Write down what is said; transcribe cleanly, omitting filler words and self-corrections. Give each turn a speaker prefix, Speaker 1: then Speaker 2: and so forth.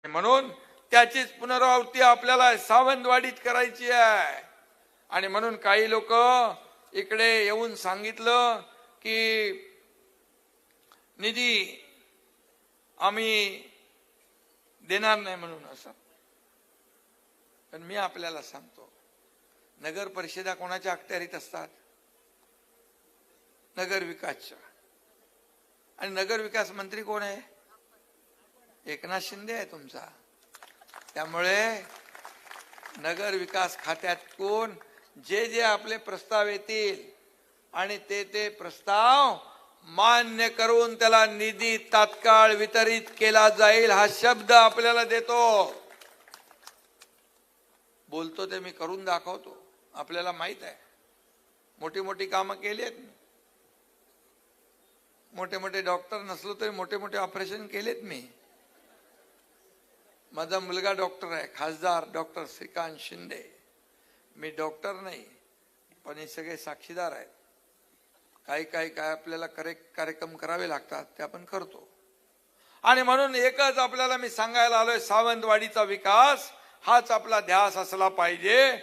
Speaker 1: म्हणून त्याचीच पुनरावृत्ती आपल्याला सावंतवाडीत करायची आहे. आणि म्हणून काही लोक इकडे येऊन सांगितलं की निधी आम्ही देणार नाही म्हणून. असं पण मी आपल्याला सांगतो, नगर परिषदा कोणाच्या अखत्यारीत असतात? नगर विकासच्या. आणि नगर विकास मंत्री कोण आहे? एकनाथ शिंदे आहे तुमचा. त्यामुळे नगर विकास खात्यातून जे जे आपले प्रस्ताव येतील आणि ते प्रस्ताव मान्य करून त्याला निधी तात्काळ वितरित केला जाईल, हा शब्द आपल्याला देतो. बोलतो ते मी करून दाखवतो. आपल्याला माहित आहे, मोठी मोठी कामं केली आहेत. मोठे मोठे डॉक्टर नसलो तरी मोठे मोठे ऑपरेशन केलेत मी. माझा मुलगा डॉक्टर आहे, खासदार डॉक्टर श्रीकांत शिंदे. मी डॉक्टर नाही, पण हे सगळे साक्षीदार आहेत. काय आपल्याला कार्यक्रम करावे लागतात ते आपण करतो. आणि म्हणून एकच आपल्याला मी सांगायला आलोय, सावंतवाडीचा विकास हाच आपला ध्यास असला पाहिजे.